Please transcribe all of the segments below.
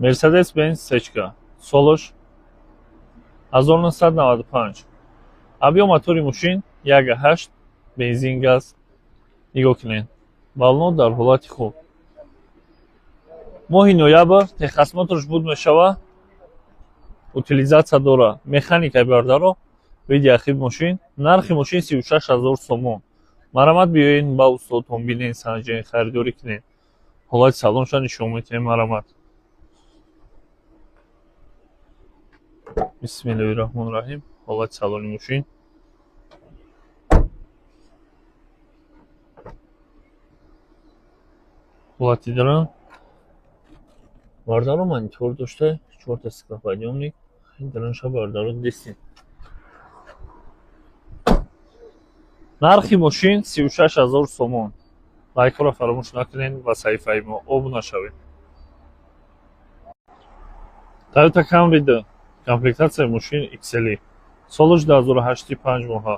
Mercedes-Benz Sechka. Solos 1995. Объем мотори мошин 1.8 бензин газ. нигоҳ кунед. баллон дар ҳолати хуб. моҳи ноябр техасмоторш буд мешава. утилизатсия дора. Механикаи бардаро. види ахир мошин. нархи мошин 36000 сомон. марамат биёед ба уст автомобилен санҷен харидорӣ кунед. ҳолати салонша нишон медиҳем марамат. бисмиллаҳирраҳмонирраҳим. ҳолати салони мошин. ҳолати дрон. бардаро монитор дошта 4 стеклоподъёмник. дронша бардаро дистин. нархи мошин 36000 сомон. лайкро фаромӯш накунед ва саҳифаи мо обуна шавед. Toyota Camry D. Комплектация мошин XL. Солош 2008 5 моҳа.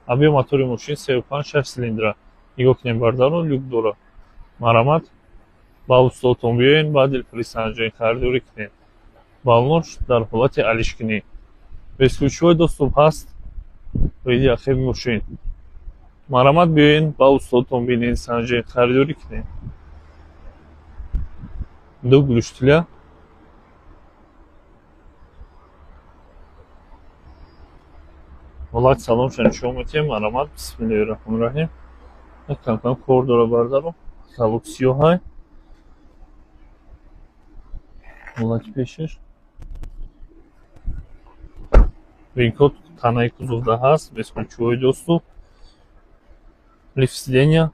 Объем мотори мошин 3.5 силиндра. нигоҳ кунед бардаро люк дора. марамат ба уст автомобилен ба дилпурӣ санҷен харидорӣ кунед. баллон дар ҳолати алишкунӣ. бесключовой доступ ҳаст. види ахир мошин. марамат биёед ба уст автомобилен санҷен харидорӣ кунед. ду глуштиля. ҳолати салонша нишон медиҳем марамат. бисмиллаҳирраҳмонирраҳим. камкам кор дора бардаро. салок сиёҳай. ҳолати пешаш. винкод танаи кузовда ҳаст. бесключовой доступ. лифт сидения.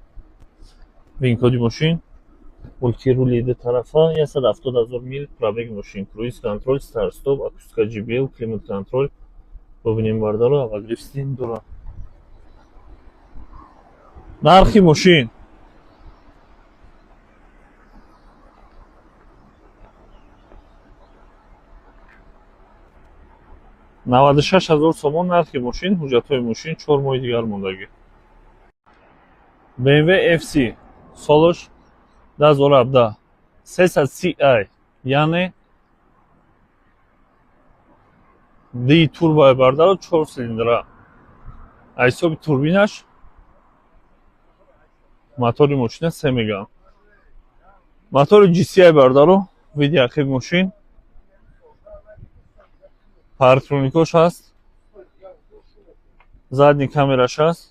винкоди мошин. мультирули ду тарафа. 170 000 мил пробеги мошин. круиз контроль, старт стоп, акустика JBL, климат контроль. бубинем бардаро аввал сиден дора. нархи мошин 96000 сомон. нархи мошин. ҳуҷҷатҳои мошин 4 моҳи дигар мондагӣ. BMW FC солош 2017 300 CI яъне ди турбои бардаро 4 силиндра. айсоби турбинаш мотори мошина 3 мегам. мотори GCI бардаро. види ахир мошин. парктроникош ҳаст. задни камераш ҳаст.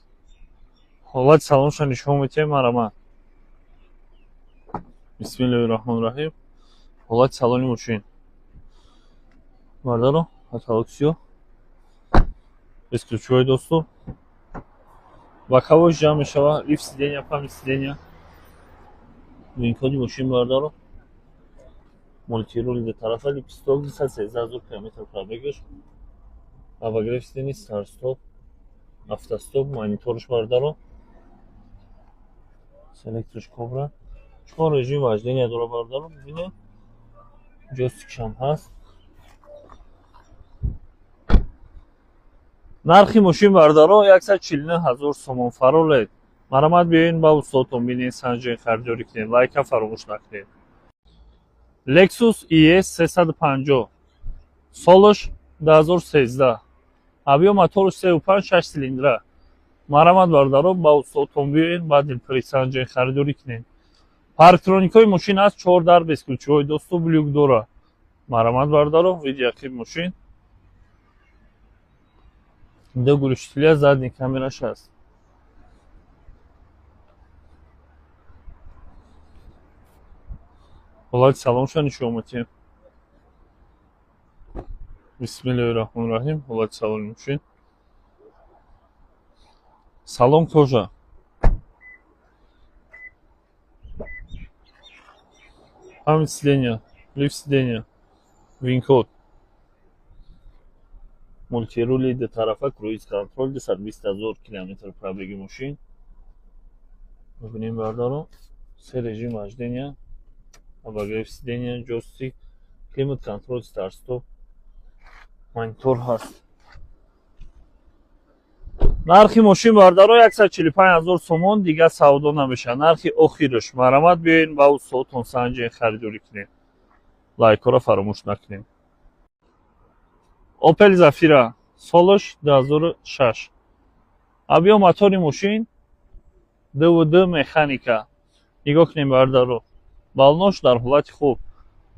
ҳолати салонша нишон медиҳем марамат. бисмиллаҳирраҳмонирраҳим. ҳолати салони мошин. бардаро каталог сиёҳ. бесключовой доступ. боковой ҷамъ мешава. лифт сидения, памяти сидения. винкоди мошин бардаро. мультирули ду тарафа. липсток 213 000 км пробегаш. аввагреф сидени, старт стоп, автостоп, мониторш бардаро. селекторш кобра. 4 режим вождения дора бардаро. бибинед. ҷойстикшам ҳаст. нархи мошин бардаро 149 000 сомон. фаролед. марамат биёед ба уст автомобилен санҷен харидорӣ кунед. лайка фаромӯш накунед. Lexus ES 350 солош 2013. объем мотори 3.5 силиндра. марамат бардаро ба уст автомобилен ба дилпурӣ санҷен харидорӣ кунед. парктроникои мошин аст. 4 дар бесключовой доступ люк дора. марамат бардаро. види ахир мошин. ду гӯштиля задни камераш аст. ҳолати салонша нишон медиҳем. бисмиллаҳирраҳмонирраҳим. ҳолати салони мошин. салон кожа. памяти сидения, лифт сидения, винкод. мультирули ду тарафа, круиз контроль, 220 000 км пробеги мошин. бибинем бардаро. 3 режим вождения. аввагреф сидения, ҷойстик, климат контроль, старт стоп, монитор ҳаст. нархи мошин бардаро 145 000 сомон. дигар савдо намешавад. нархи охираш марамат биёед ба устотон санҷен харидорӣ кунед. лайкро фаромӯш накунед. Opel Zafira солаш 2006. Объем мотори мошин ДВД механика. Нигоҳ кунем бардаро. Балнош дар ҳолати хуб.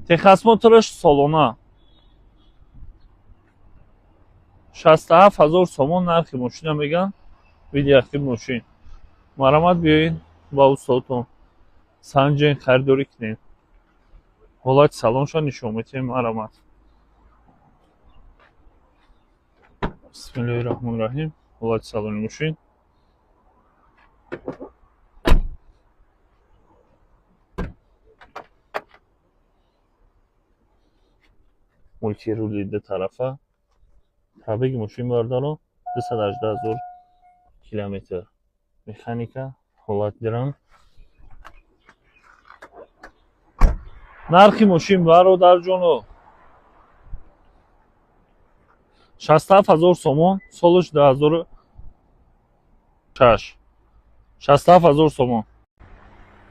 Техосмотраш солона 67 000 сомон нархи мошина меган. Видеоахтиб мошин. Маромад биёин ба устодтон. Санҷен харидорӣ кунед. ҳолати салоншо нишон медиҳем. Маромад. бисмиллаҳирраҳмонирраҳим. ҳолати салони мошин. мультирули ду тарафа. Пробеги мошин бардаро 218 000 километр. Механика, ҳолат гирам. нархи мошин бародарҷоно 67 000 сомон, солаш 2006. 67 000 сомон.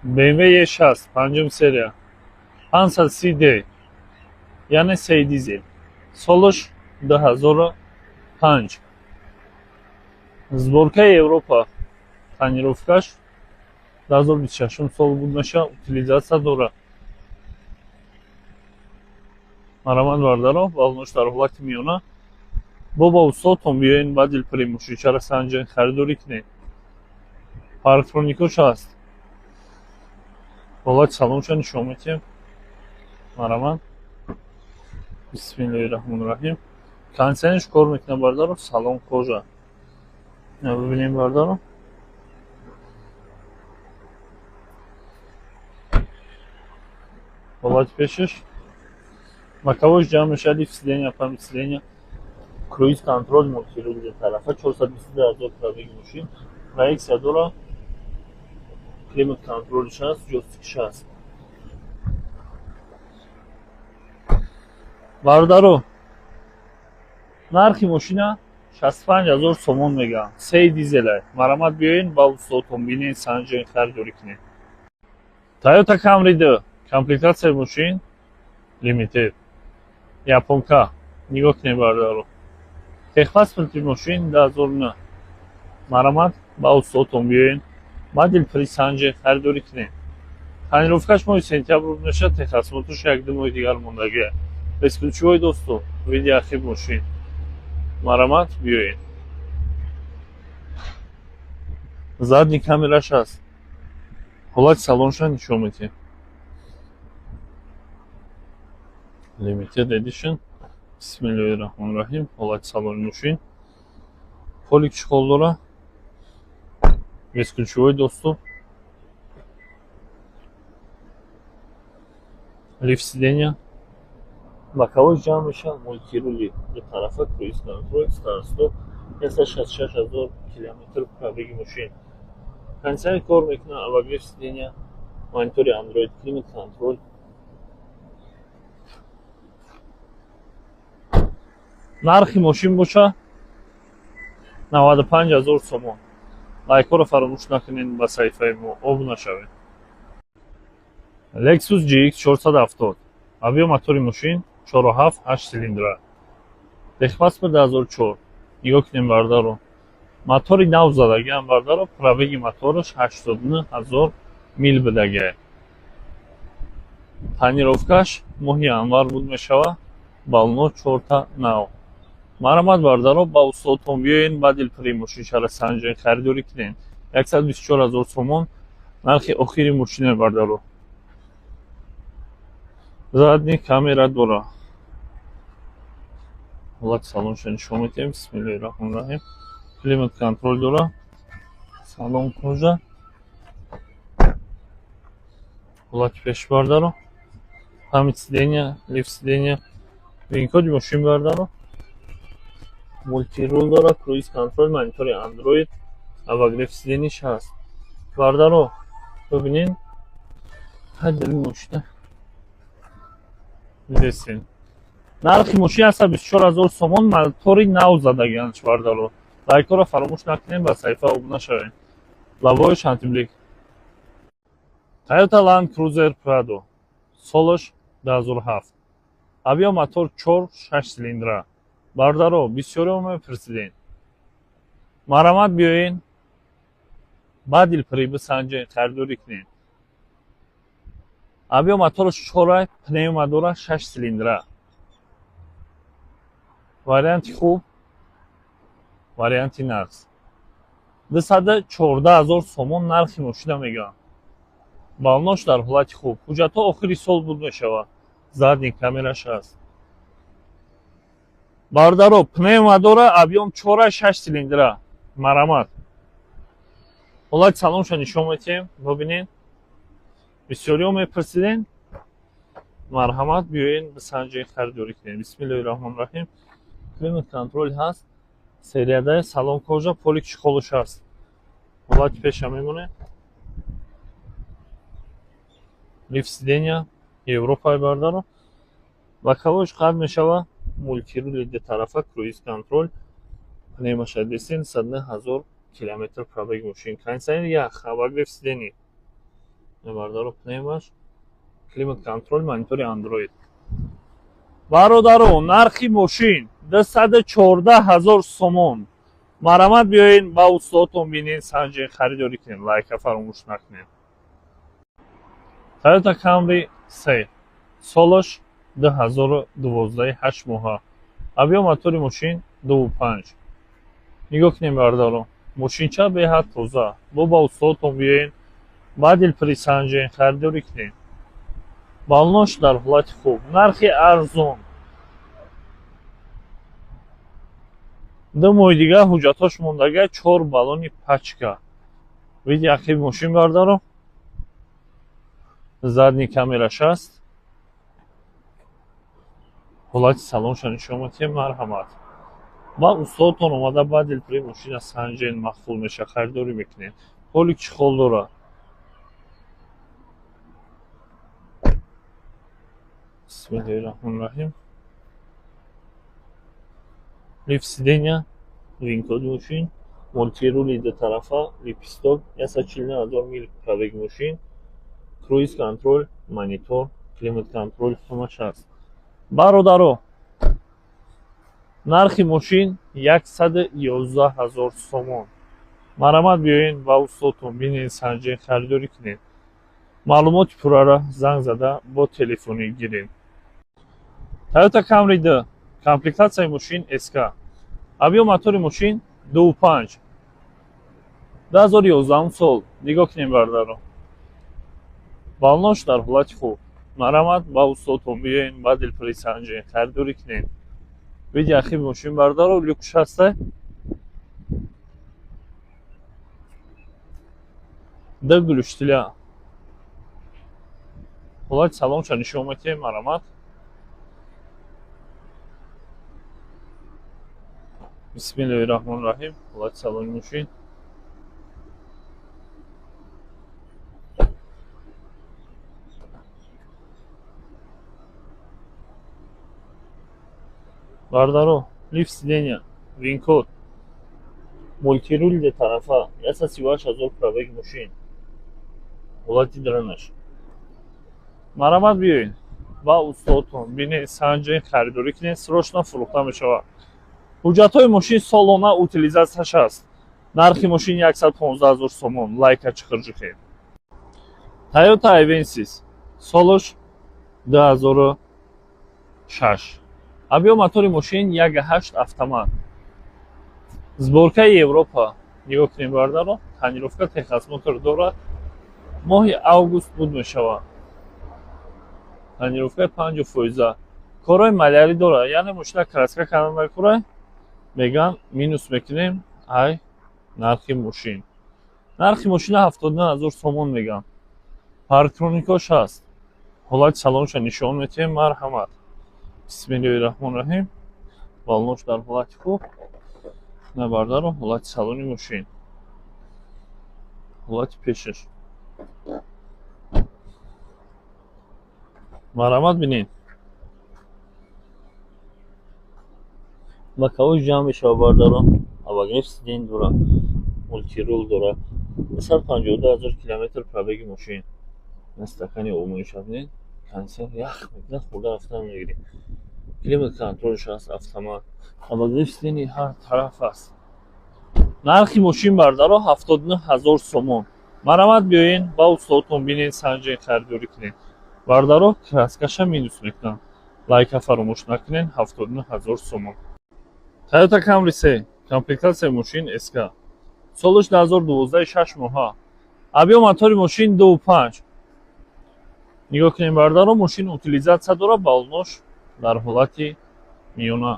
BMW E60 5 серия 530D, яъне 3 дизел, солаш 2005. сборкаи Европа. тонировкаш 2026 сол буд меша, утилизатсия дора. маромад бардаро балнош дар ҳолати миёна. Боба устодтон биёин ба дилпири мошинчара санҷен харидорӣ кунед. Парктроникош ҳаст. ҳолати салонша нишон медиҳем. маромад. бисмиллаҳирраҳмонирраҳим. кондитсионерш кор мекунад бардаро. Салон кожа. бибинем бардаро. ҳолати пешаш. боковош ҷамъ меша. лифт сидения, памяти сидения, круиз контроль, мультируль ду тарафа, 422 000 пробеги мошин. Проекция дора. Климат контролиш ҳаст, ҷойстикиш ҳаст. бардаро нархи мошина 65 000 сомон мегӯям. 3 дизелай. маромад биёин ба устодтон бинед, санҷен харидорӣ кунед. Toyota Camry 2 комплектатсияи мошин лимитед. японка. нигоҳ кунед бардаро. техпаспорти мошин 2009. маромад ба устодтон биёин ба дилпири санҷен харидорӣ кунед. тонировкаш моҳи сентябр буд меша. техосмотрш 1-2 моҳи дигар мондагӣ. бесключевой доступ. видеоахиб мошин. маромад биёин. задни камераш ҳаст. ҳолати салонша нишон медиҳем. Limited edition. бисмиллаҳирраҳмонирраҳим. ҳолати салони мошин. полик чиқол дора. бесключевой доступ. лифт сидения. боковой ҷамъ меша. мультирули ду тарафа, круиз контроль, старт-стоп. 266 000 километр пробеги мошин. кондитсионер кор мекунад. обогрев сидения, монитори Android, климат контроль. нархи мошин боша 95 000 сомон. лайкоро фаромӯш накунед, ба саҳифаи мо обуна шавед. Lexus GX 470. объем мотори мошин 4.7 8 силиндра. техпаспорт 2004. нигоҳ кунем бардаро. мотори нав задагиам бардаро. пробеги мотораш 89 000 мил будагӣ. тонировкаш моҳи анвар буд мешава. бално 4 нав. маромад бардаро ба устодтон биёин ба дилпири мошинчара санҷен харидорӣ кунед. 124 000 сомон нархи охири мошина бардаро. задни камера дора. ҳолати салонша нишон медиҳем. бисмиллаҳирраҳмонирраҳим. климат контроль дора. салон кожа. ҳолати пеш бардаро. памяти сидения, лифт сидения, винкоди мошин бардаро. мультирул дора. круиз контроль, монитори Android, обогрев сидениш ҳаст. бардаро бибинед. ҳадди мошина десин. нархи мошин 24 000 сомон. мотори нав задагианш бардаро. лайкоро фаромӯш накунед, ба саҳифа обуна шавед. лавҳои шантиблик. Toyota Land Cruiser Prado. солаш 2007. Авиамотор 4-6 силиндра. Бардаро, бисёриё мепурсидем. Марамат биёен, ба дилпирӣ бисанҷед, харидорӣ кунед. Авиамотор 4 пневмодора 6 силиндра. Варианти хуб, варианти нақс. 214 000 сомон нархи мошина мегӯям. Балнош дар ҳолати хуб. Ҳуҷҷатҳо охири сол буд мешавад. Задник камераш ҳаст. Бардаро, пневмодора, объем 4-6 силиндра. Марамат. ҳолати салоншо нишон медиҳем. Бубинед. Бисёриё мепурсиден. Марҳамат, биёен бисанҷед, харидорӣ кунед. Бисмиллаҳир-раҳмонир-раҳим. Климат контроль ҳаст. Серияда салон кожа, поли кишихолуш ҳаст. ҳолати пеша мемонад. Лифт сидения Европаи бардаро. Боковойш қатъ мешавад. Мултирули дутарафа, круиз контроль. Пневмаша бензин 109 000 километр пробег мошин. Кондиционер ях, обогрев сидений. Бардаро пневмаш. Климат контроль, монитори Android. Бародаро, нархи мошин 214 000 сомон. Марамат биёен, ба устодтон бинед, санҷед, харидорӣ кунед. Лайка фаромӯш накунед. Toyota Camry 3. Солаш 2012, 8 моҳа. Авиамотори мошин 2.5. Нигоҳ кунед бардаро. Мошинча беҳад тоза. Бо ба устодтон биёен, ба дилпирӣ санҷед, харидорӣ кунед. Балнош дар ҳолати хуб. Нархи арзон. 2 моҳи дигар ҳуҷҷатҳош мондага, 4 баллони пачка. Види ақиби мошин бардаро. Задник камераш ҳаст. ҳолати салоншо нишон медиҳем. Марҳамат. Ба устодтон омада, ба дилпирӣ мошина санҷед, махфул меша, харидорӣ мекунед. Поли чихол дорад. Бисмиллаҳир-раҳмонир-раҳим. Лифт сидения, винкоди мошин, мултирули дутарафа, липисток, 149 000 мил пробег мошин, круиз контроль, монитор, климат контроль ҳамаш ҳаст. Бародаро, нархи мошин 111 000 сомон. Марамат биёен, ба устодтон бинед, санҷед, харидорӣ кунед. Маълумоти пуррара занг зада бо телефонӣ гиред. Toyota Camry 2. Комплектатсияи мошин SK. Авиамотори мошин 2.5. 2011 сол. Нигоҳ кунед бардаро. Балнош дар ҳолати хуб. Марамат, ба устодтон биёен, ба дилпирӣ санҷед, харидорӣ кунед. Види ақиби мошин бардаро. люкш ҳаста. Да гулуштиля. ҳолати салоншо нишон медиҳем. Марамат. Бисмиллаҳир-раҳмонир-раҳим. ҳолати салони мошин. бардаро, лифт сидения, винкод, мултирули дутарафа, 138 000 пробег мошин. ҳолати дренаж. Марамат биёед, ба устодтон бинед, санҷед, харидорӣ кунед. срочно фурӯхта мешавад. ҳуҷҷатҳои мошин солона утилизатсияш ҳаст. Нархи мошин 115 000 сомон. Лайка чиқирҷухед. Toyota Avensis. Солаш 2006. Авиамотори мошин 1.8 автомат. Сборкаи Европа. Нигоҳ кунед бардаро. Тонировка техосмотр дорад. моҳи август буд мешавад. Тонировкаи 50%. Корҳои малярӣ дорад. Яъне мошина краска кардан мекунад. меган минус мекунем. ай нархи мошин. Нархи мошина 79 000 сомон меган. Парктроникош ҳаст. ҳолати салоншо нишон медиҳем. Марҳамат. Бисмиллаҳир-раҳмонир-раҳим. балнош дар ҳолати хуб. Бардаро, ҳолати салони мошин. ҳолати пешаш. марҳамат бинед. боковой ҷамъ мешавад бардаро. обогрев сиден дора. мултирул дора. 252 000 километр пробеги мошин. на стакани об мешавад. Кондиционер ях мекунад, хурда рафтан мегиред. климат контролш аст, автомат, обогреватели ҳар тараф аст. нархи мошин бардаро 79 000 сомон. марамат биёен ба устодтон бинед, санҷед, харидорӣ кунед. бардаро краскаша минус мекунанд. лайка фаромӯш накунед. 79 000 сомон. Toyota Camry 3 комплектация мошин SK. солиш 2012, 6 моҳа. объем мотори мошин 2.5. нигоҳ кунед бардаро мошин утилизатсия дорад, балнош дар ҳолати миёна.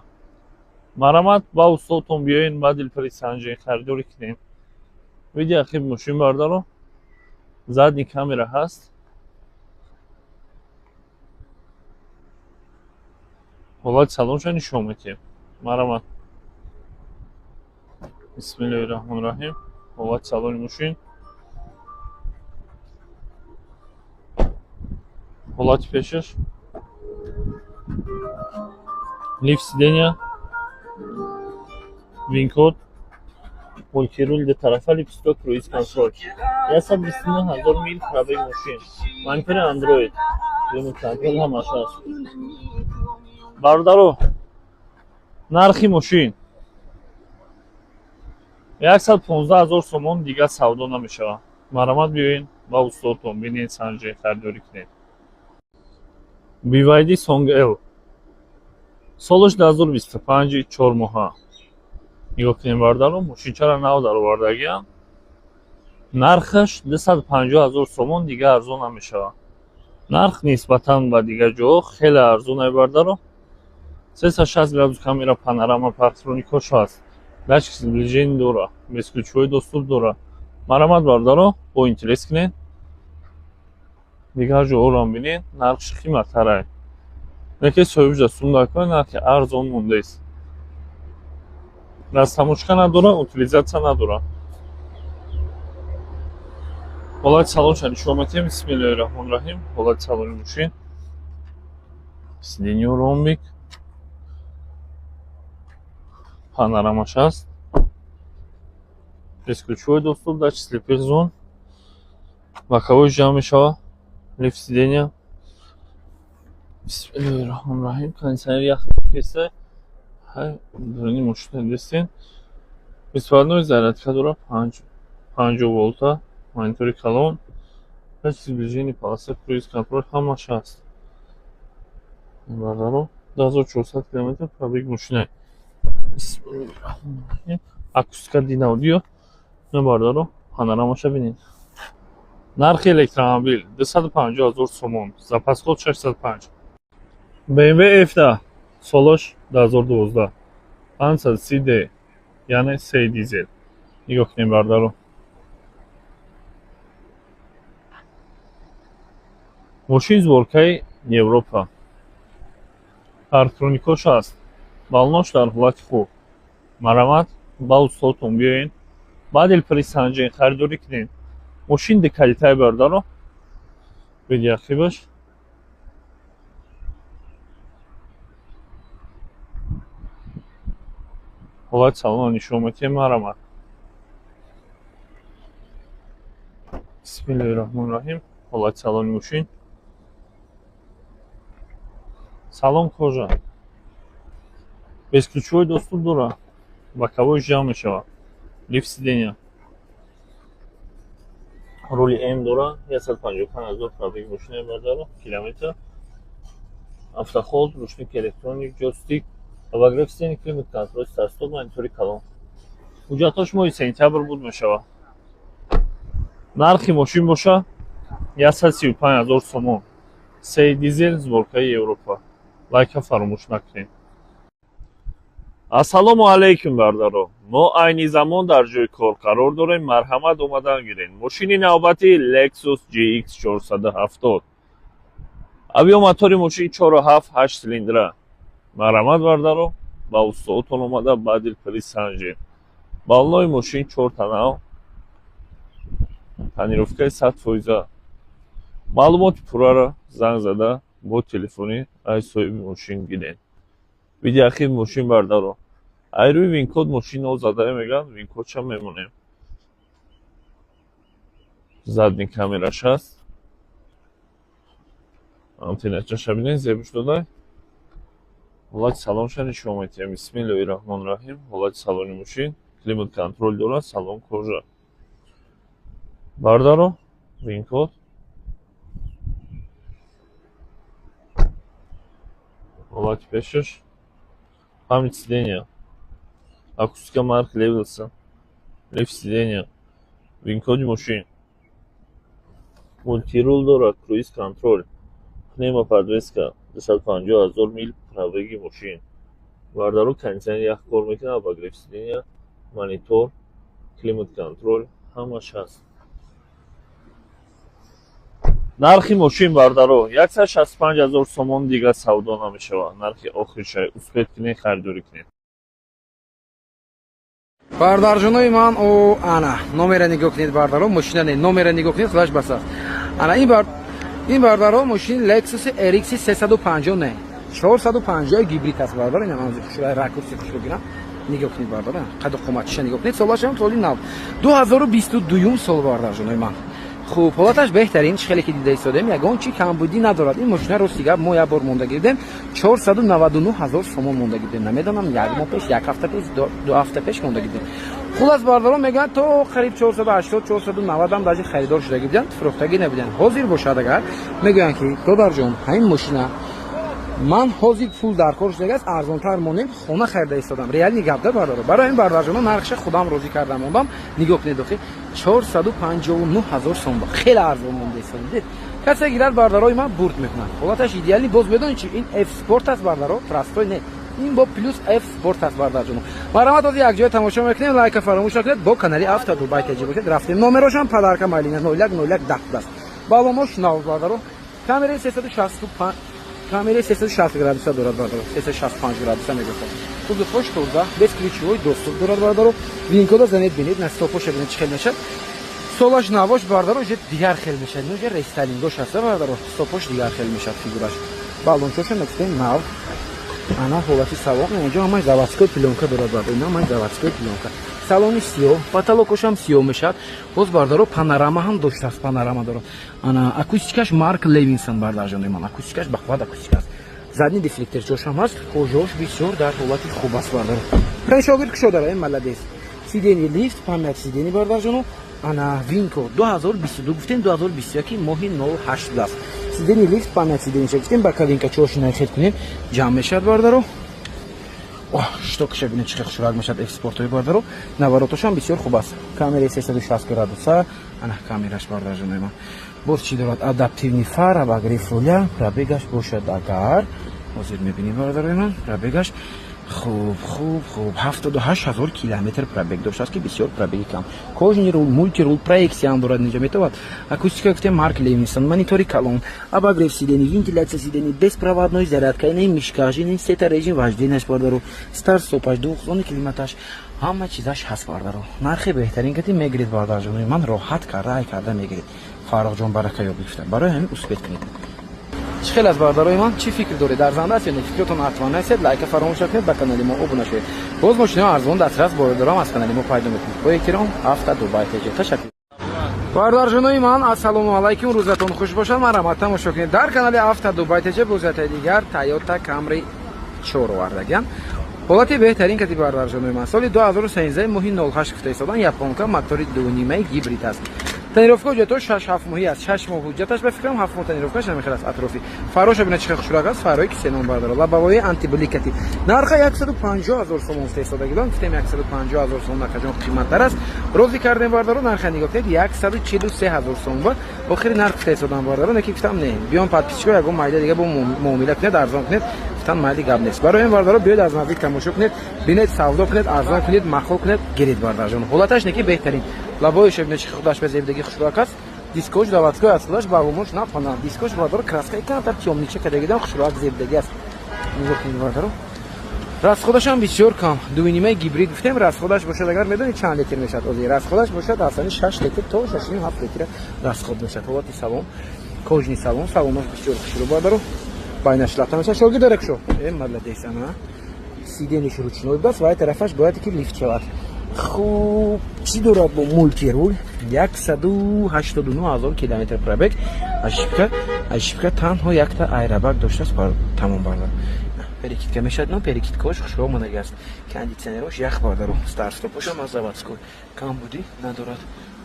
марамат ба устодтон биёен, ба дилпари санҷед, харидорӣ кунед. видео ахир мошин бардаро задни камера ҳаст. ҳолати салоншо нишон медиҳем. марамат. бисмиллаҳирраҳмонирраҳим. ҳолати салони мошин, ҳолати пешаш, лифт сидения, винкод, мультируль двутарафа, липсток, круиз контроль. 129 000 мил пробег мошин. монитори Android, климат контроль ҳамаш аст. бародаро, нархи мошин 115 000 сомон дигар савдо намешавад. марамат биёен, ба устодтон бинед, санҷед, харидорӣ кунед. BYD Song L солиш 2025, 4 моҳа. нигоҳ кунед бардаро мошинчара нав даровардагиам. нархаш 250 000 сомон дигар арзон намешавад. нарх нисбатан ба дигар ҷоҳо хеле арзон бардаро. 360 градус камера, панорама, парктроникош аст. датчик сближение дорад, безключовой доступ дорад. марамат бардаро бо интерес кунед. дигар ҷоҳоро бинед, нархш қиматтар. лекин соҳиб сундакои нархи арзон мондааст. дастамочка надорад, утилизатсия надорад. ҳолати салонша нишон медиҳем. бисмиллаҳирраҳмонирраҳим. ҳолати салони мошин, сиденьё ромбик, панорамаш аст, безключовой доступ, датчик слепых зон, боковой ҷамъ мешавад, лифт сидения. бисмиллаҳирраҳмонирраҳим. кондитсионер ях кеса, дурини мошин дестен. беспроводной зарядка дорад, 50 волта, монитори калон, датчик сближение, полоса, круиз контроль ҳамаш аст. бардаро 2400 км пробег мошина. акустика дин аудио. бардаро панорамаша бинед. нархи электромобил 250 000 сомон. запасход 605. BMW F10 солиш 2012, 530D, яъне 3 дизел. нигоҳ кунед бардаро. мошин сборкаи Европа. парктроникош аст. балнош дар ҳолати хуб. марамат ба устодтон биёен, ба дилпари санҷед, харидорӣ кунед. мошин декалитаи бардаро. видео ахибаш. ҳолати салонро нишон медиҳем. марамат. бисмиллаҳирраҳмонирраҳим. ҳолати салони мошин, салон кожа, безключовой доступ дорад, боковой ҷамъ мешавад, лифт сидения, рули М дорад, 155 000 пробег мошина бардаро, километр, автохолд, рушник электроник, ҷойстик, обогрев сидений, климат контроль, старт-стоп, монитори калон. ҳуҷҷатош моҳи сентябр буд мешавад. нархи мошин боша 135 000 сомон. 3 дизел, сборкаи Европа. лайка фаромӯш накунед. ассалому алайкум бардаро. мо айни замон дар ҷои кор қарор дорем. марҳамат омадан гиред. мошини навбати Lexus GX 470. объем мотори мошин 4.7, 8 силиндра. марҳамат бардаро, ба устодтон омада, ба дилпари санҷед. балнои мошин 4 танав, тонировкаи 100%. маълумоти пурраро занг зада бо телефони аз соҳиби мошин гиред. видео ахир мошин бардаро. ай рӯи винкод мошинро зада мегӯянд, винкодша мемонем. задни камераш аст. антенначаша бинед, зебуш додай. ҳолати салоншани шумо метиҳем. бисмиллаҳир-раҳмонир-раҳим. ҳолати салони мошин, климат контроль дорад, салон кожа. Бардаро, винкод. ҳолати пешаш. Память сидения. Акустика марки Левилсон. Лифт сидения. Винкоди мошин. Мультирул дорад, круиз контроль. Пневмоподвеска, 250 000 мил пробеги мошин. Бардаро кондиционер ях кор мекунад, обогрев сидения, монитор, климат контроль, ҳамаш ҳаст. нархи мошин бардаро 165 000 сомон дига савдо намешавад. нархи охиршай успет кунед, харидорӣ кунед. Бардарҷонои ман, ана номера нигоҳ кунед бардаро, мошина не, номера нигоҳ кунед, флаш басад. Ана ин бардаро мошин Lexus RX 350 не, 450 гибрид аст бардаро. Ина ман шулай ракурси хуш бигирам. Нигоҳ кунед бардаро. Қаду қоматиша нигоҳ кунед. Солаш ҳам соли нав. 2022 сол бардарҷонои ман. Хуб, ҳолаташ беҳтарин, хеле ки дида истодем, ягон чи камбудӣ надорад. Ин мошина ростига мо як бор монда гирдем, 499 000 сомон монда гирдем. Намедонам як моҳ пеш, як ҳафта пеш, 2 ҳафта пеш монда гирдем. Хулас бардаро мегӯянд то қариб 480 490 ам даҷи харидор шуда гирдем, фурӯхтагӣ набудем. Ҳозир бошад агар мегӯянд ки додарҷон, ҳамин мошина ман ҳозир пул дар кор шудагааст, арзонтар монем, хона харида истодам. Реални гап да бардаро. Барои ин бардарҷоно нархша худам розӣ кардам мондам. Нигоҳ кунед охи 459 000 сом. Хеле арзон монда истодид. Касе гирад бардарои ман бурд мекунад. Ҳолаташ идеални боз медонед чи ин F Sport аст бардаро, простой не. ин бо плюс F Sport аст бардарҷоно. Марамат ози як ҷоя тамошо мекунем, лайка фаромӯш накунед, бо канали Авто Дубай таҷиб бошед. Рафтем. Номерошам падарка Малина 0101 10 баломош нав бардаро. Камераи 365 камераи 360 градуса дорад бардаро. 365 градуса мегӯяд. Худ хош турда, без ключевой доступ дорад бардаро. Винкода занед бинед, на стопоша бинед чхел мешад. Солаш навош бардаро же дигар хел мешад. Ну же рестайлингош аст бардаро. Стопош дигар хел мешад фигураш. Балончоша накстем нав. Ана ҳолати салон, инҷо ҳамаш заводской пленка дорад бардаро. Ина ҳамаш заводской пленка. Салони сиёҳ, потолокошам сиёҳ мешад. Боз бардаро панорама ҳам доштааст, панорама дорад. Ана акустикаш марк Левинсон бардарҷонои ман. Акустикаш бахват акустика аст. Задни дефлекторчошам ҳаст. Ҳожош бисёр дар ҳолати хуб аст бардаро. Пеншогир кушо дорад, ин маладес. Сидени лифт, памят сидени бардарҷоно. Ана винко 2022 гуфтем 2021 моҳи 08 аст. Сидени лифт, памят сидени гуфтем, ба кабинка чошина хет кунем, ҷамъ мешад бардаро. Штокша бинед чӣ хел хушрак мешад экспортои бардаро. Наворотошам бисёр хуб аст. Камераи 360 градуса, ана камераш бардарҷонои ман. Боз чӣ дорад? Адаптивни фар, обогрев руля, пробегаш бошад агар ҳозир мебинем бардарои ман, пробегаш хуб 78 000 километр пробег доштааст ки бисёр пробеги кам. Кожни рул, мультирул, проексияам дорад инҷо метавад. Акустика гуфтем марк Левинсон, монитори калон, обогрев сидени, вентилятсия сидени, беспроводной зарядка, ин мишкаш, ин сета режим вожденияш бардаро, старт стопаш, двухзони климаташ, ҳама чизаш ҳаст бардаро. Нархи беҳтарин кати мегиред бардарҷонои ман, роҳат карда ай карда мегиред. Фарохҷон баракаё гуфтам. Барои ҳамин успет кунед. چی خیلی از باردارای من چی فکر دارید در زنده است یا نه فکرتون حتما نسید لایک فراموش نکنید به کانال ما ابونه شوید باز ماشین ارزان دسترس باردارام از کانال ما پیدا میکنید با احترام هفته دبی تجربه تشکر باردارجانای من السلام علیکم روزتون خوش باشد من رحمت تماشا کنید در کانال هفته دبی تجربه روزت دیگر تویوتا کامری 4 آوردگیم حالت بهترین کتی باردارجانای من سال 2013 ماه 08 گفته ایستادن یاپونکا موتور 2.5 گیبرید است تنیروفکا حجتش 6 7 ماهی است 6 ماه حجتش به فکرم 7 ماه تنیروفکاش نمیخواد است اطرافی فراش ببینید چه خوشلاق است فرایی که سنون بارداره لبابای آنتی بلیکتی نرخ 150000 سوم است ایستادگیدان گفتم 150000 سوم نکجان قیمت در است روزی کردن بارداره نرخ نگاه کنید 143000 سوم بود آخری نرخ ایستادن بارداره نکی گفتم نه بیان پادپیچکو یگو مایده دیگه با معامله کنید ارزان کنید گفتم مایده گاب نیست برای این بارداره بیاید از نزدیک تماشا کنید ببینید سودا کنید ارزان کنید مخول کنید گرید بارداره جون حالتش نکی بهترین لبایش ببینید چه خودش به زیبدگی خوشلاق است دیسکوش заводской аслаш багумош на пана дискош бардор краска кам тар тёмниче кадагидан хушроак зебдаги аст мизокин бардор расходашам бисёр кам 2.5 гибрид гуфтем расходаш бошад агар медонед чанд литр мешад ози расходаш бошад асани 6 литр то 6.7 литр расход мешад ҳолати салон кожни салон салонош бисёр хушро бардор байнаш лата мешад шоги дорек шо молодец ана сидениш ручной даст вай тарафаш бояд ки лифт шавад خوب چی دارد با مولتی رول 189000 کیلومتر پرابگ اشیبکا تنها یک تا ایربگ داشته است بر تمام بردار перекидка мешает, но перекидкош хроманага аст. Кондитсионерош ях бардаро. Старт-стопош ам аз заводской. Камбуди надорад.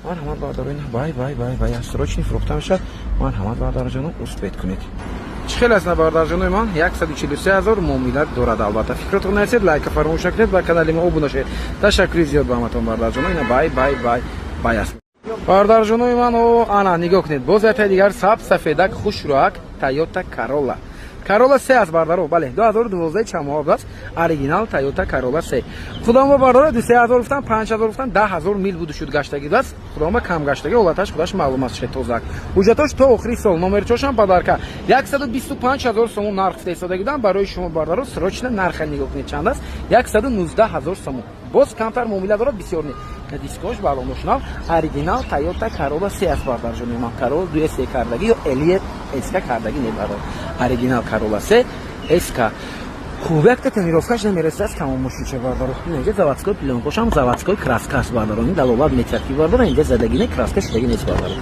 Марҳамат бардаро ин бай срочный фрукта мешад. Марҳамат бардаро ҷаном успеҳ кунед. چی خیلی است نبردارجانوی من 143,000 معاملات دارد. البته فکرتون نرسید لایک فراموش نکنید و کانال ما عضو شید. تشکر زیاد به همتون بردارجانوی. اینا بای است. بردارجانوی من او انا نگاه کنید. باز یه دیگر سفیدک خوش روک تویوتا کارولا. کارولا 3 از بردارو. بله 2012 چماها است. اوریجینال تویوتا کارولا 3. خودم بردارو 3000 گفتم 5000 گفتم 10000 میل بود شد گشتگی است. خودم کم گشتگی اولتاش خودش معلوم است چه توزک. حجتاش تا آخری سال نمرچوش هم پدرکا 125000 سوم نرخ ایستادگیدن برای شما بردارو سرچنه نرخ نگاه کنید چند است 119000 سوم. باز کمتر معامله دارد بسیار نیست. دیسکوش بالونشنال اوریجینال تویوتا کارولا 3 از بردارجانوی من کارولا 2 اس کردگی یا الیت اسکا کردگی نمیبرد. اوریجینال کارولا 3 اسکا خوبه تنیروفکاش نمیرسه از تمام مشکل بردارو. اینجا заводской пленкош هم заводской краска است بردارو. این دلالت می‌کردی بردارو اینجا زدگی نه краска شدگی نیست بردارو.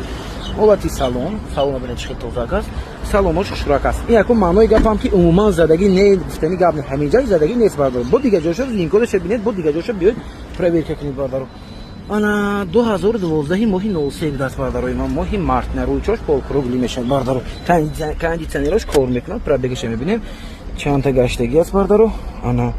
اولتی سالن ببینید چه توزاک است. سالنش شراک است. این یکم معنای گفتم که عموما زدگی نه گفتنی گپ نه همه جای زدگی نیست بردارو. بود دیگه جوشو لینکش ببینید بود دیگه جوشو بیاید پرویر کنید بردارو. انا 2012 ماهی 03 دست بردارو ماهی مارت نروی چوش پول کروگلی میشه بردارو. кондитсионерош کار میکنه پرویرش میبینیم. چند تا گشتگی است بردارو. انا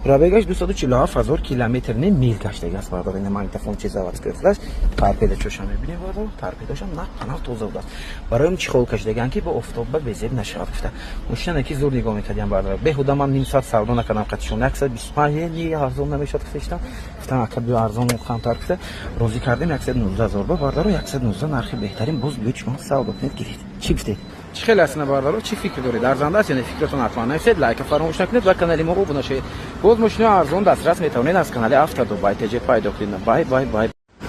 پرویرش 247000 کیلومتر نه میل گشتگی است بردارو. این ماگنیتوفون چیز заводской فلاش تارپیده چوش هم میبینیم بردارو. تارپیدش هم نه قناه توزه است. برایم چی خول کشیدگان که با آفتاب بزید نشود گفته. ماشین کی زور نگاه میکردیم بردارو. بهوده من نیم ساعت سودا نکردم قطعشون 125 یه ارزون نمیشد گفتم. گفتم اکد ارزون کمتر گفته. روزی کردیم 119000 بردارو 119 نرخی بهترین باز بیوچ ما سودا کنید گیرید. چی گفته؟ چه خیلی است بردارو چی فکر دارید ارزنده است یعنی فکرتون حتما نرسید لایک فراموش نکنید و کانال ما رو بنوشید باز ماشین ارزون دسترس میتونید از کانال هفته دو بای تج پیدا کنید بای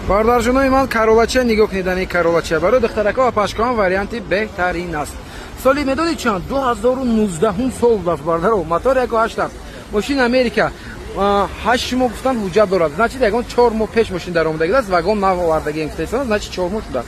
بردارجانوی من کارولچه نگاه کنید این کارولچه برای دخترکا و پاشکان وریانتی بهترین است سالی میدونید چند 2019 سال داشت بردارو موتور 1.8 ماشین امریکا 8 ماه گفتن حجت دارد значит یگان 4 ماه پیش ماشین در اومدگی است واگن نو آوردگی انگلیسان значит 4 ماه شده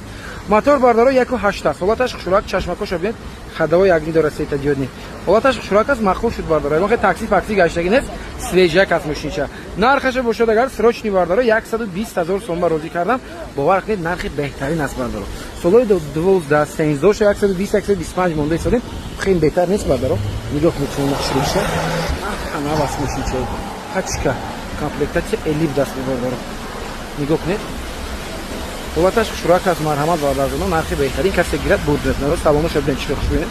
мотор бардоро 1.8 ҳолаташ хушурак чашмакоша бинед хадаво як дора сета диодни ҳолаташ хушурак аст махул шуд бардоро вақт такси факси гаштаги нест свежак аст мошинча нархаша бошад агар срочни бардоро 120000 сом розӣ кардам бовар кунед нархи беҳтарин аст бардоро солои 12 13 120 125 монда истодем хеле беҳтар нест бардоро нигоҳ кунед чун нақшиша ана вас мошинча хачка комплектация элиб даст бардоро нигоҳ кунед ҳолаташ хушурак аст марҳамат бардорҷоно нархи беҳтарин касе гирад буд метнаро салоно шабден чӣ хуш бинед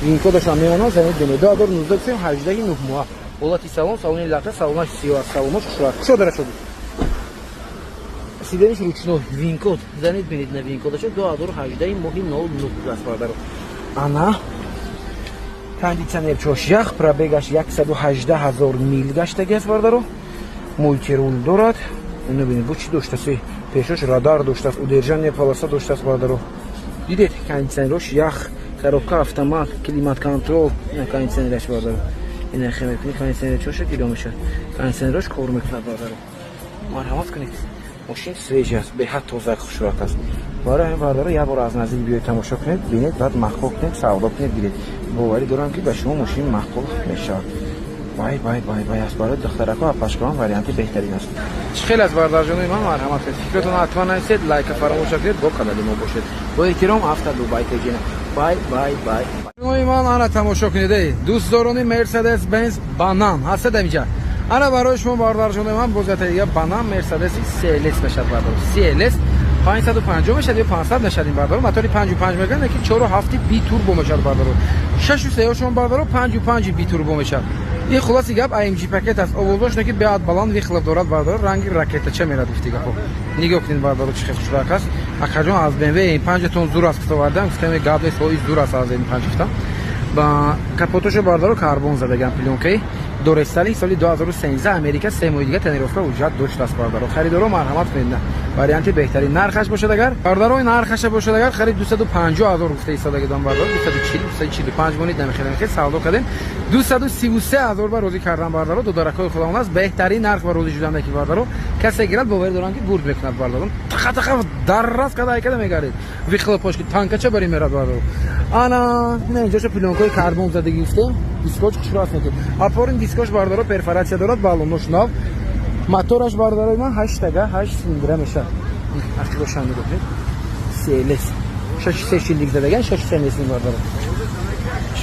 винкодаш ҳам мемонад занед бинед 2019 18 9 моҳ ҳолати салон салони лақта салонаш сиёҳ салонош хушурак кушо дара шуд сидениш ручной винкод занед бинед на винкодаша 2018 моҳи 09 аст бардаро ана кондитсионер чошях пробегаш 118000 мил гаштаги аст бардаро мультирул дорад ина бинед бу чӣ доштаси пешош радар доштаст удержание полоса доштаст бардоро дидед кондитсионерош ях коробка автомат климат контрол кондитсионераш бардоро ина хе мекунед кондитсионер чоша гиро мешад кондитсионерош кор мекунад бардоро марҳамат кунед мошин свежи аст беҳад тоза хушрат аст барои ҳамин бардоро як бор аз наздик биёед тамошо кунед бинед баъд маҳқул кунед савдо кунед гиред боварӣ дорам ки ба шумо мошин маҳқул мешавад бай аст барои духтарака ва пашкаон варианти беҳтарин аст чӣ хел аст бардорҷонои ман марҳамат кунед фикртон ҳатман нависед лайка фаромӯш накунед бо канали мо бошед бо эҳтиром авто дубай тежина бай ҷонои ман ана тамошо кунед дӯстдорони мерседес бенз банан ҳастед амиҷа ана барои шумо бардорҷонои ман бозята дига банан мерседеси CLS мешад бардор CLS 550 мешад ё 500 мешад ин бардор мотори 55 меган ки 4.7 би турбо мешад бардор 6.3 шумо бардор 55 би турбо мешад این خلاصی گپ AMG پاکت است آوردوش نکی بیاد بالان ویخلف دارد بردار رنگی راکت چه میرد گفتی گپو نگاه کنید بردارو چه خوشبخت است اخجان از BMW این 5 تن زور است که آوردم گفتم قبل سوی زور است از این 5 تا با کاپوتوش بردارو کربن زدگم پلونکی دورستالی سالی 2013 امریکا 3 ماه دیگه تنیروفکا وجود داشت است بردارو خریدارو مرحمت کنید وریانت بهترین نرخش باشد اگر بردارو این نرخش باشد اگر خرید 250000 گفته ایستاده گدام بردار 245 مونید نمیخرم که سودا کردیم 233000 بار روزی کردم بردارو دو درکای خودمون است بهترین نرخ و روزی شدن که بردارو کسی گرد باور دارن که برد بکنه بردارو таха даррас кадай када мегарид вихла пошки танкача бари мерад бардо ана не инҷоша пилонкои карбон зада гирифтем дискоч хушрас мекунем апорин дискош бардоро перфорация дорад балонош нав мотораш бардорои ман 8 тага 8 цилиндра мешавад активошан мегӯед селес 6 шилдик задаган 6 селес бардоро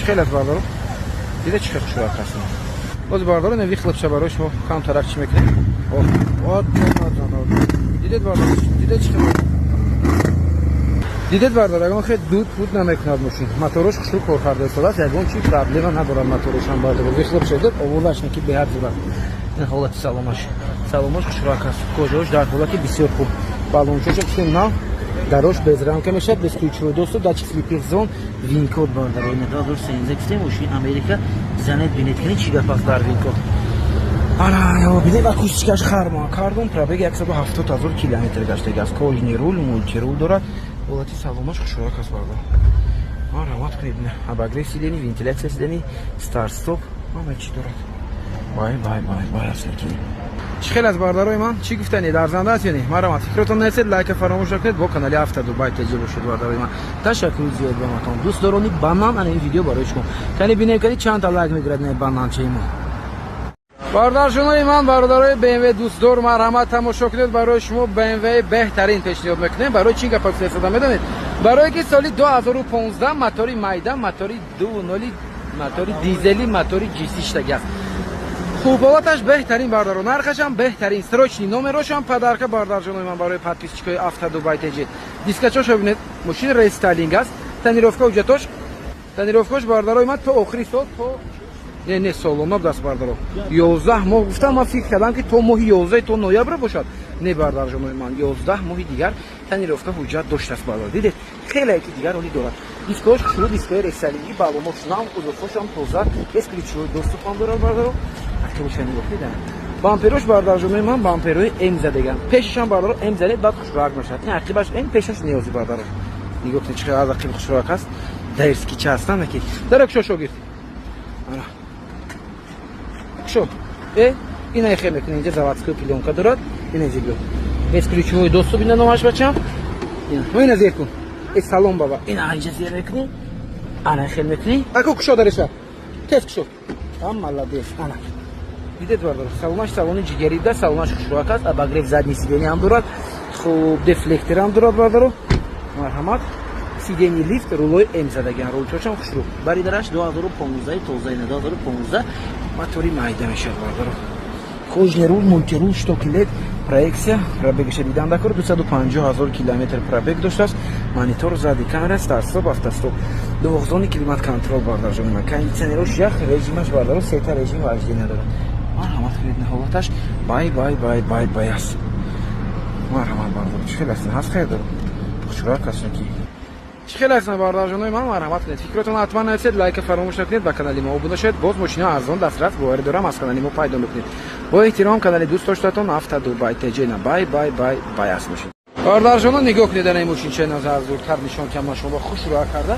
чхел аст бардоро дида чхел хушрас аст боз бардоро не вихлапша барои шумо кам тарак чӣ мекунем вот дидед бардоро дида чхел дидед бардоро ягон хеле дуд буд намекунад мошин моторош хушру кор карда истодааст ягон чи проблема надорад моторошам бардоро вихлапша дод овурдаш не ки беҳад зурад ин ҳолати саломаш хушрак аст кожаош дар ҳолати бисёр хуб балончоша кушем нав дарош без рамка мешавад без ключевой доступ датчик слипер зон винкод бардоро инадор сенза гуфтем мошин америка занед бинед кини чӣ гап аст дар винкод ана бинед акустикаш харма кардон пробег 170 000 километр гаштагааст кожни рул мультирул дорад ҳолати саломаш хушрак аст бардоро марҳамат кунед абагрев сидени вентилятсия сидени старт стоп ҳама чӣ дорад бай аст чӣ хел аст бардорои ман чӣ гуфтанед арзанда аст ё не марҳамат фикротон нарасед лайка фаромӯш накунед бо канали автодубай таҷи бошед бардорои ман ташаккури зиёд ба матон дӯстдорони банан ана ин видео барои шумо кани бинем кани чанда лайк мегирад не бананчаи мо бародаршонои ман бародарои BMW дӯстдор марҳамат тамошо кунед барои шумо BMW беҳтарин пешниҳод мекунем барои чӣ гапак фиристада медонед барое ки соли 2015 мотори майда мотори 2.0 мотори дизели мотори GC штаги аст хубоваташ беҳтарин бардоро нархашам беҳтарин срочни номерошам падарка бардарҷонои ман барои подписчикои автодубай тж дискачошо бинед мошин рестайлинг аст тонировка ҳуҷҷатош бардарои ман то охири сол то не солона даст бардоро 11 моҳ гуфтам ман фикр кардам ки то моҳи 11 то ноябр бошад не бардарҷонои ман 11 моҳи дигар тонировка ҳуҷҷат доштааст бардоро дидед хеле ки дигар оли дорад дискош шуруъ дискои рестайлинги балонош нам узурфошам тоза без ключевой доступам дорад бардоро активошани гуфтида бамперош бардарҷонои ман бамперои м задаган пешашам бардоро м задед баъд хушрак мешавад ин ақибаш ин пешаш неёзи бардоро нигоҳ кунед чӣ қадар ақиб хушрак аст дайрски чӣ ҳастан наки дара кушо шогирд ана кушо ина хел мекунед инҷа заводской пилёнка дорад ина зиё без ключевой доступ ина номаш бачам ина зер кун салон баба ина инҷа зер мекунӣ ана хел мекунӣ аку кушо дареша тез кушо молодец ана дидед бардор салонаш салони ҷигарида салонаш хушрак аст абагрев задни сидени ҳам дорад хуб дефлектор ҳам дорад бардоро марҳамат сидени лифт рулои м задаган рулчошам хушру баридараш 2015 тоза ина 2015 мотори майда мешавад бардоро кожни рул мультирул штокилет проекция пробегша дидан дакор 250 000 километр пробег доштааст монитор зади камера старстоп автостоп дуғзони климат контрол бардарҷони ман кондитсионерош ях режимаш бардоро сета режим важди надорад марҳамат кунед ҳолаташ бай аст марҳамат бардор чӣ хел аст ҳаст хайр дорам хушрак аст ки чӣ хел аст бардарҷонои ман марҳамат кунед фикротон ҳатман нависед лайка фаромӯш накунед ба канали мо обуна шавед боз мошина арзон дастрас боварӣ дорам аз канали мо пайдо мекунед бо эҳтиром канали дӯст доштатон автодубай тж на бай аст мошин бардарҷонон нигоҳ кунед ана ин мошин чӣ назар зуртар нишон кам шумо хушрак карда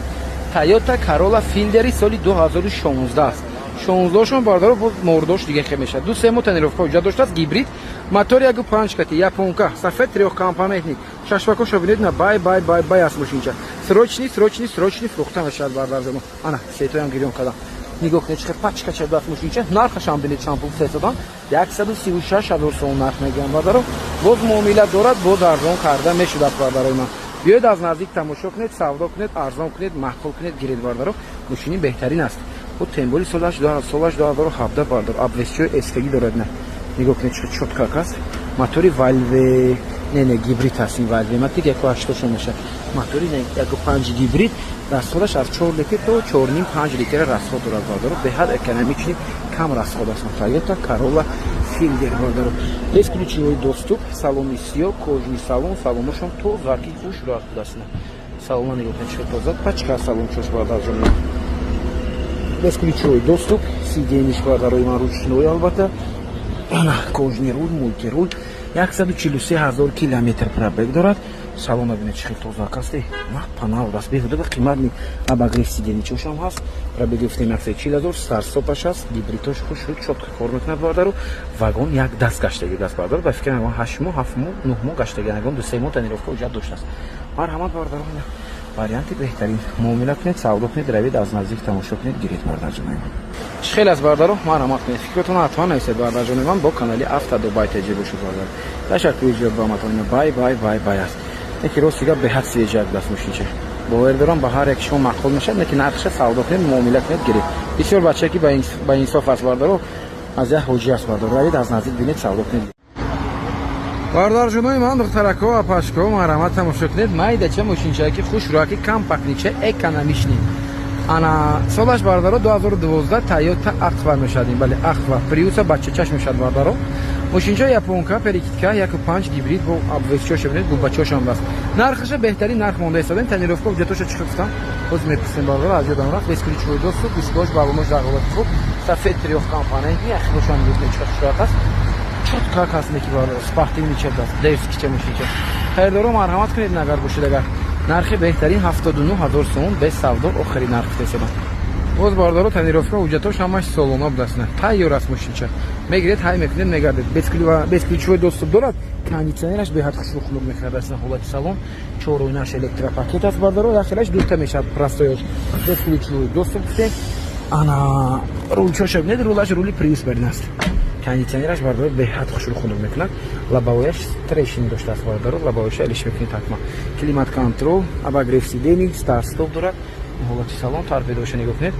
Toyota Corolla Fielder соли 2016 аст 16шон бардоро бо мордош дига хел мешавад ду се мо тонировка ҳуҷҷат доштааст гибрид мотори 1.5 кати японка сафед трёхкомпонентник шашвакошо бинед на бай аст мошинча срочни фурӯхта мешавад бардарҷоно ана сетоям гирён кардам нигоҳ кунед чӣ пачка чаба аст мошинча нархашам бинед шампун сетодан 136 000 сом нарх мегӯям бардоро боз муомила дорад боз арзон карда мешудад бардарои ман биёед аз наздик тамошо кунед савдо кунед арзон кунед маҳқул кунед гиред бардоро мошини беҳтарин аст темболи солаш 2017 бардор обвесчои эскаги дорад на нигоҳ кунед чӣ чоткак аст мотори валве не гибрид аст ин валве матик 1.8 мешавад мотори 1.5 гибрид расходаш аз 4 литр то 4.5 литр расход дорад бардоро беҳад экономични кам расход аст Toyota Corolla Fielder бардоро без ключевой доступ салони сиёҳ кожни салон салоношон то зарки хушрак будааст салона нигоҳ кунед чӣ тоза пачка салончош бардарҷон без ключевой доступ сидениш бардарои ман ручной албатта кожни рул мультирул 143 000 километр пробег дорад салона бинед чӣ хел тозак аст панал аст беҳуда ба қимат абагрев сиденичошам ҳаст пробеги гуфтем 140,000 старстопаш аст, гибридош хуш шуд чотка кор мекунад бародару, вагон як даст гаштаги даст бардару, ба фикр мекунам 8 моҳ 7 моҳ 9 моҳ гаштаги ягон 2-3 моҳ тонировка уҷат доштааст. марҳамат бардару, варианти беҳтарин муомила кунед, савдо кунед, равед аз наздик тамошо кунед, гиред бардарҷонаи ман. Хеле аст бардару, марҳамат кунед, фикротон ҳатман нависед бардарҷонаи ман, бо канали Автодубай теҷи бошед бардару. Ташаккур ҷиёд ба ҳаматон, бай аст. Неки ростига беҳад сиеҷак даст мошинча. бовар дорам ба ҳар як шумо маъқул мешад, неки нархша савдо кунед, муомила кунед, гиред. Бисёр бачае ки ба инсоф аст бардару, аз як ҳоҷӣ аст бардару, равед аз наздик бинед, савдо кунед. бардарҷонои ман, духтарако ва пашко, марҳамат тамошо кунед, майдача мошинчае ки хушрӯяки компактнича экономични. ана солаш бардаро 2012 Toyota Aqua мешадим, бале Aqua Prius бачачаш мешад бардаро. мошинча японка, перекидка 1.5 гибрид бо обвесчош бинед, губачош ам даст. нархша беҳтарин нарх монда истодем, тонировка уҷатоша чӣ гуфтам? Оз мепурсем бардаро, аз ёдам рафт, бескричой досту, дискош баломош дағолат хуб, сафед трёх компания, яхидошам гуфтем чӣ шуат аст. чотка каснеки бардаро, спортивни чек аст, девскича мошинча. хайрдоро марҳамат кунед, нагар бошед агар нархи беҳтарин 79000 сомон без савдо охирин нарх гуфтесам. боз бардаро тонировка уҷатош ҳамаш солона будасна. тайёр аст мошинча. мегиред, ҳай мекунед, мегардед. бесключовой доступ дорад. кондитсионераш беҳад хушрӯхлук мекардасна ҳолати салон. 4-ойнаш электропакет аст бардаро, дахилаш дута мешад простоёш. бесключовой доступ гуфтем. ана рулчоша бинед, рулаш рули Prius бернаст. кондитсионераш бардаро беҳад хушрӯхлук мекунад. лабовояш трешин доштааст бардаро, лабовояша элиш мекунед ҳатма. климат контрол, обогрев сидений, старт стоп дорад. ҳолати салон торпедоша нигоҳ кунед.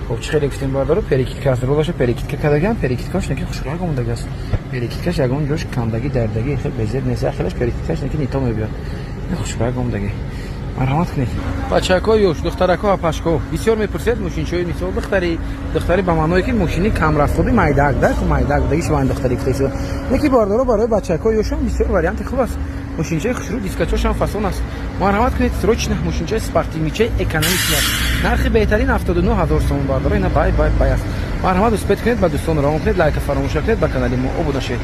хоб чӣ хеле гуфтем бардаро, перекидка аст, рулаша перекидка кардаган, перекидкаш неки хушрӯяк омадаги аст. перекидкаш ягон ҷош камдаги дардаги хел безед нест, хелаш перекидкаш неки нито мебиёд. хушрӯяк омадаги. марҳамат кунед. бачако ёш, духтарако ва пашко, бисёр мепурсед мошинчаҳои мисол духтари ба маъное ки мошини камрафтоби майдак да, майдак дагиш вайн духтари гуфтесо. неки бардаро барои бачако ёшам бисёр варианти хуб аст. мошинчаи хушрӯ, дискачошам фасон аст. марҳамат кунед, срочно мошинчаи спортивничаи экономични аст. нархи беҳтарин 79000 сомон бардаро, ина бай аст. марҳамат успед кунед, ба дӯстон равон кунед, лайка фаромӯш накунед, ба канали мо обуд шавед.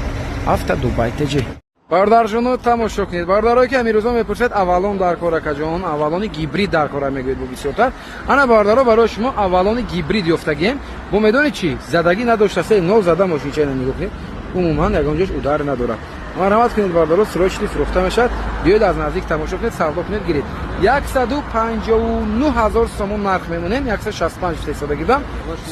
Автодубай теҷи. бардарҷоно тамошо кунед. бардарое ки амирӯзо мепурсед аввалон дар кор акаҷон, аввалони гибрид дар кора мегӯед бо бисёртар. ана бардаро барои шумо аввалони гибрид ёфтагием. бо медони чӣ? задагӣ надоштасе, нол зада мошинчаи нигоҳ кунед. умуман ягон ҷош удар надорад. марҳамат кунед бардаро, срочни фурӯхта мешад. биёед аз наздик тамошо кунед, савдо кунед, гиред. 159000 сомон нарх мемонем, 165 фисадагӣ дам.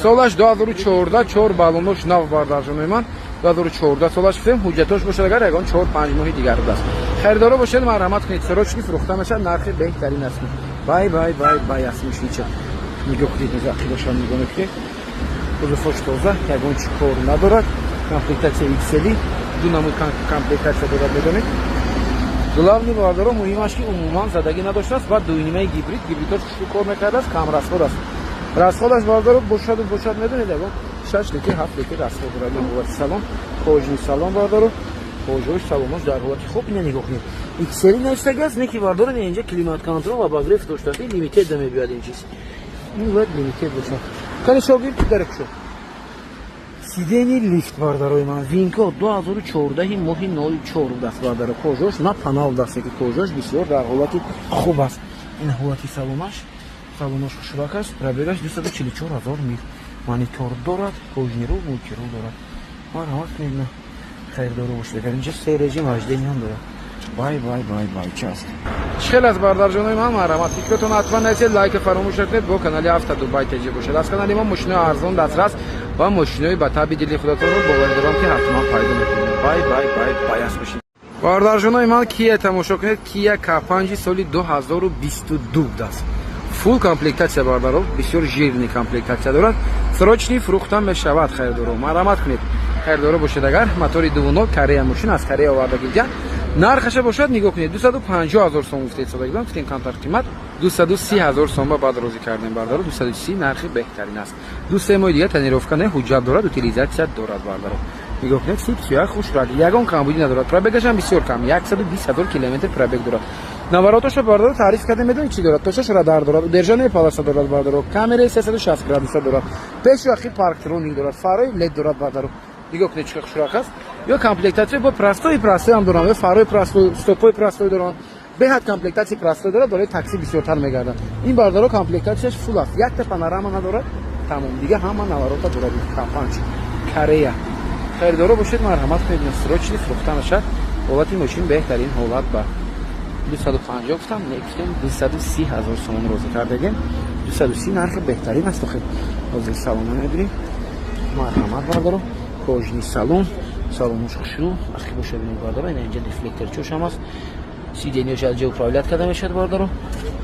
солаш 2014, 4 балонош нав бардарҷонои ман. 2014 солаш гуфтем, ҳуҷҷатош бошад агар ягон 4-5 моҳи дигар будаст. хайрдоро бошед, марҳамат кунед, срочни фурӯхта мешад, нархи беҳтарин аст. бай аст мошинча. нигоҳ кунед, низақидошам нигоҳ мекунед. узуфош тоза, ягон чӣ кор надорад. комплектация XL, ду намуд комплектация дорад медонед. главни бардаро муҳимаш ки умуман задагӣ надоштааст ва дуйнимаи гибридош хушрӯ кор мекардааст, кам расход аст. расходаш бардаро бошад медонед, ягон 6 литр 7 литр расход дорад. ҳолати салон, ҳоҷни салон бардаро, ҳоҷоиш салонош дар ҳолати хуб, ина нигоҳ кунед. XL навистаги аст, неки бардаро инҷа климат контрол ва обогрев доштааст, лимитед да мебиёд ин чиз. ин бояд лимитед бошад. кани шогир дарекушо. сидени лифт бардарои ман, винко 2014 моҳи 04 даст бардаро, кожош на панал даст, ки кожош бисёр дар ҳолати хуб аст. ин ҳолати салонош хушрӯяк аст, пробегаш 244000 мил. монитор дорад, кожнирӯ, мултирӯ дорад. марҳамат кунед, хайрдоро бошед. агар инҷа се режим ҳаждениам дорад. бай чӣ аст? чӣ хел аст бардарҷонои ман, марҳамат. фикротон ҳатман нависед, лайка фаромӯш накунед, бо канали Автодубай теҷи бошед. аз канали мо мошинои арзон дастрас ва мошинои ба таби дили худотонро бовар дорам ки ҳатман пайдо мекунед. бай аст мошин. бардарҷонои ман, Kia тамошо кунед, Kia K5 соли 2022 даст. фул комплектация бардаро, бисёр жирни комплектация дорад. срочни фурӯхта мешавад. хайрдоро марҳамат кунед. хайрдоро бошед, агар мотори дуввуно Корея мошин аз Корея овардагиҷа, нархаша бошад, нигоҳ кунед, 250000 сом гуфтед содагидам, гуфтем камтар қимат, 230000 сомба баъд розӣ кардем бардаро, 230 нархи беҳтарин аст. 2-3 моҳи дигар тонировка не, ҳуҷҷат дорад, утилизатсия дорад бардаро. нигоҳ кунед, сипсияк хушрӯяк, ягон камбудӣ надорад, пробегашам бисёр кам, 120000 километр пробег дорад. наворотоша бардаро таъриф кардем, медонед чӣ дорад? тошаш радар дорад, удержание паласа дорад бардаро, камераи 360 градуса дорад, пешу ахи парктроник дорад, фарои лед дорад бардаро. нигоҳ кунед чӣ хушрӯяк аст. ё комплектация бо простой ҳам дорам, ё фарои простой, стопои простой дорам. беҳад комплектация простой дорад, барои такси бисёртар мегардад. ин бардаро комплектацияш фул аст. якта панорама надорад, тамом. Дига ҳама наворота дорад. Капанч, Корея. Харидоро бошед, марҳамат кунед, срочно фурӯхта нашад. Ҳолати мошин беҳтарин ҳолат ба 250 гуфтам, Nexon 230,000 сомон роза кардагем. 230 нархи беҳтарин аст. ҳозир салонро мебинем. Марҳамат бардоро. Кожни салон. Салонуш хушрӯ. Ахи бошад бардоро. Ина инҷа дефлектор чошам аст. Сиденияш аҷа управлят карда мешад бардоро.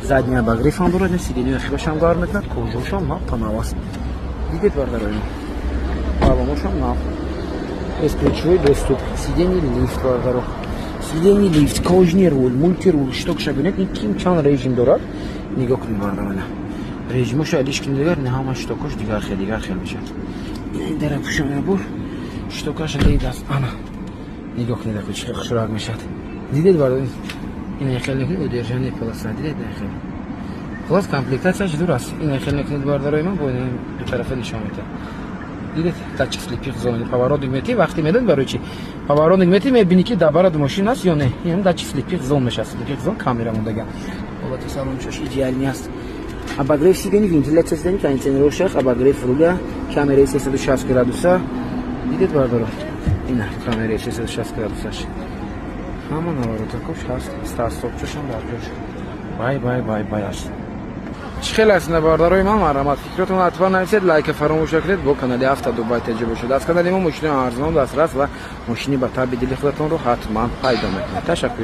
Задния багриф ҳам дорад. Сидения хибашам гарм мекунад. Кожушам нав танав аст. Дидед бардоро ин. Балонушам нав. Бесплечевой доступ. Сиденье лифт бардоро. Сиденье лифт, кожни руль, мультируль, шток шабинет. Ин ким чанд режим дорад? Нигоҳ кунед бардоро ина. Режимош алиш кин дигар, не ҳама штокош дигар хел мешад. Ин дара пушам набур. Штокаш лейдаст. Ана. Нигоҳ кунед ки чӣ хушрак мешад. Дидед бардоро. Ин хел некунед удержание пласа дидед хел. Хулос комплектацияш дур аст. Ин хел некунед бардоро имон бо ин ду тарафа нишон метад. Дидед тач слипер зони поворот мети вақти медад барои чи поворот мети мебини ки дабарад машин аст ё не. Ин тач слипер зон мешаст. Слипер зон камера мондаган. Ҳолати салон шош идеални аст. Обогрев сидений, вентиляция сидений, кондиционер шах, обогрев руля, камера 360 градуса. Дидед бардоро. Ина камера 360 градусаш. Ҳама наворота куш ҳаст. Старт-стопчошам дар ҷош. Бай аст. чӣ хел аст ина бардорои ман марҳамат. Фикротон ҳатман нависед, лайка фаромӯш накунед. Бо канали Автодубай таҷрибаша шуда. Аз канали мо мошини арзон дастрас ва мошини ба таби дили худатонро ҳатман пайдо мекунед. Ташаккур.